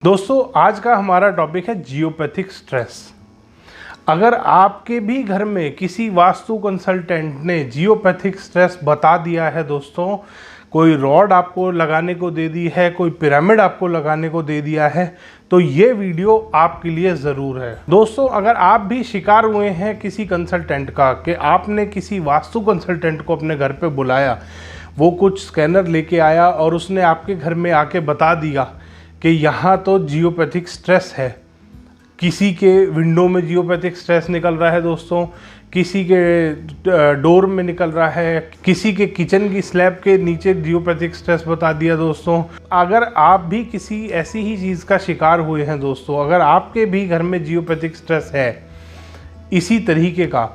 दोस्तों आज का हमारा टॉपिक है जियोपैथिक स्ट्रेस। अगर आपके भी घर में किसी वास्तु कंसल्टेंट ने जियोपैथिक स्ट्रेस बता दिया है दोस्तों, कोई रॉड आपको लगाने को दे दी है, कोई पिरामिड आपको लगाने को दे दिया है, तो ये वीडियो आपके लिए ज़रूर है। दोस्तों अगर आप भी शिकार हुए हैं किसी कंसल्टेंट का कि आपने किसी वास्तु कंसल्टेंट को अपने घर पे बुलाया, वो कुछ स्कैनर लेके आया और उसने आपके घर में आके बता दिया कि यहाँ तो जियोपैथिक स्ट्रेस है। किसी के विंडो में जियोपैथिक स्ट्रेस निकल रहा है दोस्तों, किसी के डोर में निकल रहा है, किसी के किचन की स्लैब के नीचे जियोपैथिक स्ट्रेस बता दिया दोस्तों। अगर आप भी किसी ऐसी ही चीज़ का शिकार हुए हैं दोस्तों, अगर आपके भी घर में जियोपैथिक स्ट्रेस है इसी तरीके का,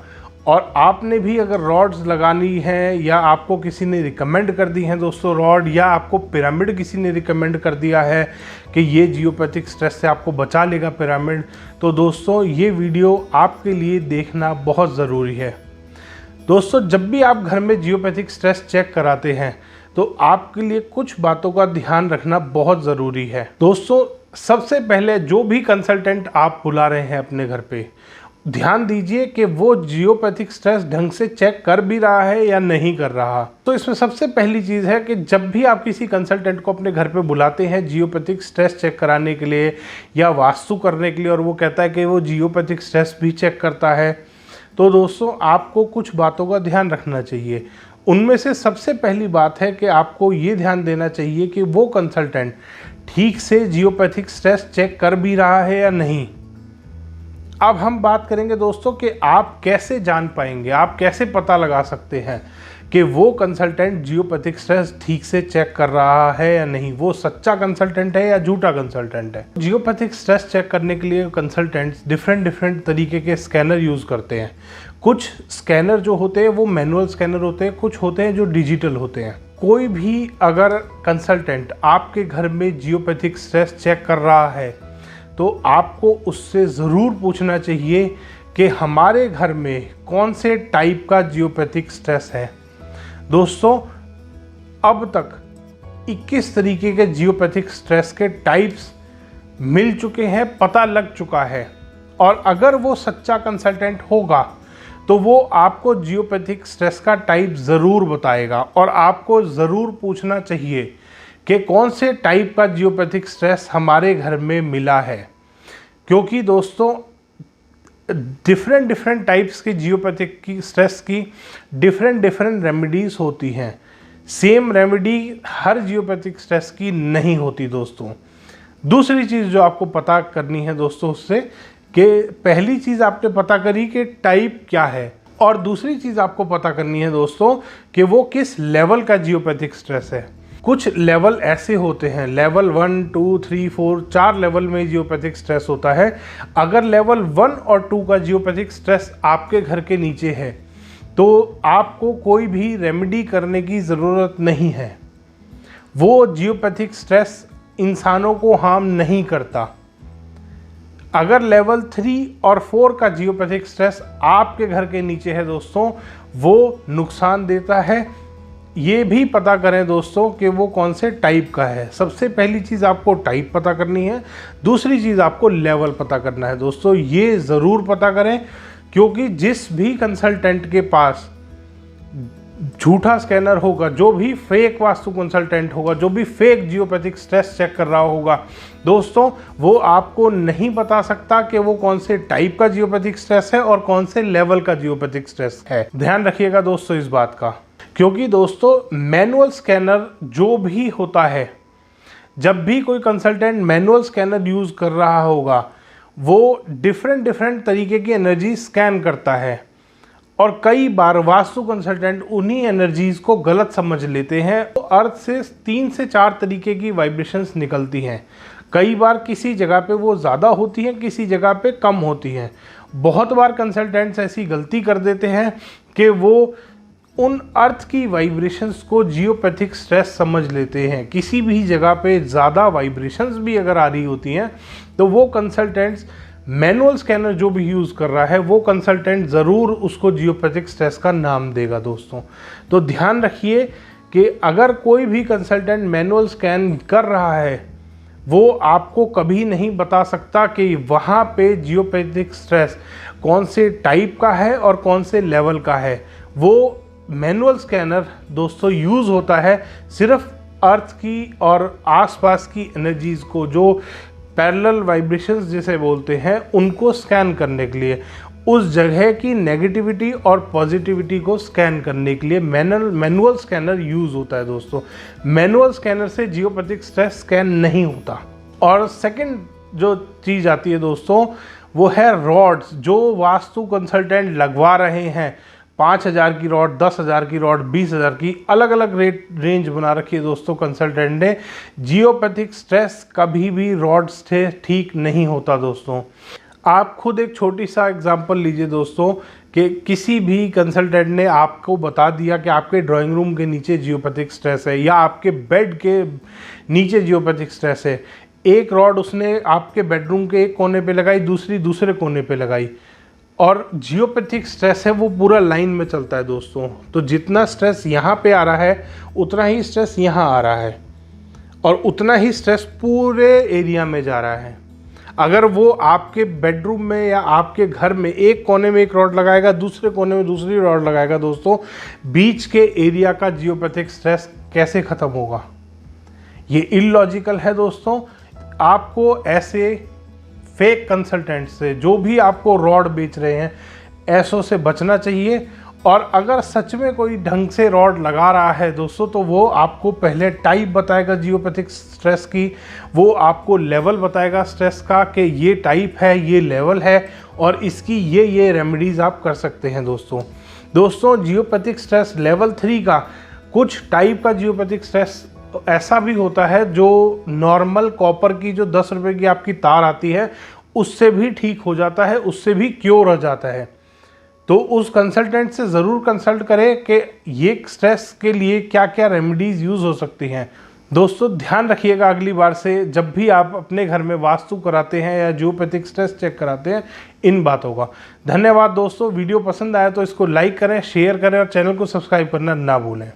और आपने भी अगर रॉड्स लगानी है या आपको किसी ने रिकमेंड कर दी हैं दोस्तों रॉड, या आपको पिरामिड किसी ने रिकमेंड कर दिया है कि ये जियोपैथिक स्ट्रेस से आपको बचा लेगा पिरामिड, तो दोस्तों ये वीडियो आपके लिए देखना बहुत ज़रूरी है। दोस्तों जब भी आप घर में जियोपैथिक स्ट्रेस चेक कराते हैं तो आपके लिए कुछ बातों का ध्यान रखना बहुत ज़रूरी है। दोस्तों सबसे पहले जो भी कंसल्टेंट आप बुला रहे हैं अपने घर पे, ध्यान दीजिए कि वो जियोपैथिक स्ट्रेस ढंग से चेक कर भी रहा है या नहीं कर रहा। तो इसमें सबसे पहली चीज़ है कि जब भी आप किसी कंसल्टेंट को अपने घर पे बुलाते हैं जियोपैथिक स्ट्रेस चेक कराने के लिए या वास्तु करने के लिए, और वो कहता है कि वो जियोपैथिक स्ट्रेस भी चेक करता है, तो दोस्तों आपको कुछ बातों का ध्यान रखना चाहिए। उनमें से सबसे पहली बात है कि आपको ये ध्यान देना चाहिए कि वो कंसल्टेंट ठीक से जियोपैथिक स्ट्रेस चेक कर भी रहा है या नहीं। अब हम बात करेंगे दोस्तों कि आप कैसे जान पाएंगे, आप कैसे पता लगा सकते हैं कि वो कंसल्टेंट जियोपैथिक स्ट्रेस ठीक से चेक कर रहा है या नहीं, वो सच्चा कंसल्टेंट है या झूठा कंसल्टेंट है। जियोपैथिक स्ट्रेस चेक करने के लिए कंसल्टेंट्स डिफरेंट तरीके के स्कैनर यूज़ करते हैं। कुछ स्कैनर जो होते हैं वो मैनुअल स्कैनर होते हैं, कुछ होते हैं जो डिजिटल होते हैं। कोई भी अगर कंसल्टेंट आपके घर में जियोपैथिक स्ट्रेस चेक कर रहा है तो आपको उससे ज़रूर पूछना चाहिए कि हमारे घर में कौन से टाइप का जियोपैथिक स्ट्रेस है। दोस्तों अब तक 21 तरीके के जियोपैथिक स्ट्रेस के टाइप्स मिल चुके हैं, पता लग चुका है, और अगर वो सच्चा कंसल्टेंट होगा तो वो आपको जियोपैथिक स्ट्रेस का टाइप ज़रूर बताएगा, और आपको ज़रूर पूछना चाहिए कि कौन से टाइप का जियोपैथिक स्ट्रेस हमारे घर में मिला है। क्योंकि दोस्तों डिफरेंट टाइप्स के जियोपैथिक की स्ट्रेस की डिफरेंट रेमेडीज़ होती हैं। सेम रेमेडी हर जियोपैथिक स्ट्रेस की नहीं होती दोस्तों। दूसरी चीज़ जो आपको पता करनी है दोस्तों उससे, कि पहली चीज़ आपने पता करी कि टाइप क्या है, और दूसरी चीज़ आपको पता करनी है दोस्तों कि वो किस लेवल का जियोपैथिक स्ट्रेस है। कुछ लेवल ऐसे होते हैं, लेवल 1, 2, 3, 4, 4 लेवल में जियोपैथिक स्ट्रेस होता है। अगर लेवल 1 और 2 का जियोपैथिक स्ट्रेस आपके घर के नीचे है तो आपको कोई भी रेमेडी करने की ज़रूरत नहीं है। वो जियोपैथिक स्ट्रेस इंसानों को हार्म नहीं करता। अगर लेवल 3 और 4 का जियोपैथिक स्ट्रेस आपके घर के नीचे है दोस्तों, वो नुकसान देता है। ये भी पता करें दोस्तों कि वो कौन से टाइप का है। सबसे पहली चीज़ आपको टाइप पता करनी है, दूसरी चीज़ आपको लेवल पता करना है। दोस्तों ये ज़रूर पता करें, क्योंकि जिस भी कंसल्टेंट के पास झूठा स्कैनर होगा, जो भी फेक वास्तु कंसल्टेंट होगा, जो भी फेक जियोपैथिक स्ट्रेस चेक कर रहा होगा दोस्तों, वो आपको नहीं बता सकता कि वो कौन से टाइप का जियोपैथिक स्ट्रेस है और कौन से लेवल का जियोपैथिक स्ट्रेस है। ध्यान रखिएगा दोस्तों इस बात का, क्योंकि दोस्तों मैनुअल स्कैनर जो भी होता है, जब भी कोई कंसल्टेंट मैनुअल स्कैनर यूज़ कर रहा होगा, वो डिफरेंट तरीके की एनर्जी स्कैन करता है, और कई बार वास्तु कंसल्टेंट उन्हीं एनर्जीज़ को गलत समझ लेते हैं। तो अर्थ से 3 से 4 तरीके की वाइब्रेशंस निकलती हैं। कई बार किसी जगह पे वो ज़्यादा होती हैं, किसी जगह पे कम होती हैं। बहुत बार कंसल्टेंट्स ऐसी गलती कर देते हैं कि वो उन अर्थ की वाइब्रेशंस को जियोपैथिक स्ट्रेस समझ लेते हैं। किसी भी जगह पे ज़्यादा वाइब्रेशंस भी अगर आ रही होती हैं तो वो कंसल्टेंट्स मैनुअल स्कैनर जो भी यूज़ कर रहा है वो कंसल्टेंट ज़रूर उसको जियोपैथिक स्ट्रेस का नाम देगा दोस्तों। तो ध्यान रखिए कि अगर कोई भी कंसल्टेंट मैनुअल स्कैन कर रहा है वो आपको कभी नहीं बता सकता कि वहाँ पे जियोपैथिक स्ट्रेस कौन से टाइप का है और कौन से लेवल का है। वो मैनुअल स्कैनर दोस्तों यूज़ होता है सिर्फ अर्थ की और आसपास की एनर्जीज़ को, जो पैरेलल वाइब्रेशंस जिसे बोलते हैं, उनको स्कैन करने के लिए, उस जगह की नेगेटिविटी और पॉजिटिविटी को स्कैन करने के लिए मैनुअल स्कैनर यूज़ होता है दोस्तों। मैनुअल स्कैनर से जियोपैथिक स्ट्रेस स्कैन नहीं होता। और सेकंड जो चीज़ आती है दोस्तों, वो है रॉड्स जो वास्तु कंसल्टेंट लगवा रहे हैं। 5,000 की रॉड, 10,000 की रॉड, 20,000 की, अलग अलग रेंज बना रखी है दोस्तों कंसल्टेंट ने। जियोपैथिक स्ट्रेस कभी भी रॉड से ठीक नहीं होता दोस्तों। आप खुद एक छोटी सा एग्जांपल लीजिए दोस्तों कि किसी भी कंसल्टेंट ने आपको बता दिया कि आपके ड्राइंग रूम के नीचे जियोपैथिक स्ट्रेस है या आपके बेड के नीचे जियोपैथिक स्ट्रेस है। एक रॉड उसने आपके बेडरूम के एक कोने पे लगाई, दूसरी दूसरे कोने पे लगाई, और जियोपैथिक स्ट्रेस है वो पूरा लाइन में चलता है दोस्तों। तो जितना स्ट्रेस यहाँ पे आ रहा है उतना ही स्ट्रेस यहाँ आ रहा है और उतना ही स्ट्रेस पूरे एरिया में जा रहा है। अगर वो आपके बेडरूम में या आपके घर में एक कोने में एक रॉड लगाएगा, दूसरे कोने में दूसरी रॉड लगाएगा दोस्तों, बीच के एरिया का जियोपैथिक स्ट्रेस कैसे ख़त्म होगा? ये इलॉजिकल है दोस्तों। आपको ऐसे फेक कंसल्टेंट से, जो भी आपको रॉड बेच रहे हैं, ऐसों से बचना चाहिए। और अगर सच में कोई ढंग से रॉड लगा रहा है दोस्तों, तो वो आपको पहले टाइप बताएगा जियोपैथिक स्ट्रेस की, वो आपको लेवल बताएगा स्ट्रेस का कि ये टाइप है, ये लेवल है और इसकी ये रेमेडीज़ आप कर सकते हैं दोस्तों। जियोपैथिक स्ट्रेस लेवल 3 का, कुछ टाइप का जियोपैथिक स्ट्रेस ऐसा भी होता है जो नॉर्मल कॉपर की जो 10 रुपए की आपकी तार आती है उससे भी ठीक हो जाता है, उससे भी क्योर हो जाता है। तो उस कंसल्टेंट से ज़रूर कंसल्ट करें कि ये स्ट्रेस के लिए क्या क्या रेमेडीज़ यूज़ हो सकती हैं। दोस्तों ध्यान रखिएगा अगली बार से जब भी आप अपने घर में वास्तु कराते हैं या जियोपैथिक स्ट्रेस चेक कराते हैं, इन बातों का। धन्यवाद दोस्तों। वीडियो पसंद आया तो इसको लाइक करें, शेयर करें और चैनल को सब्सक्राइब करना ना भूलें।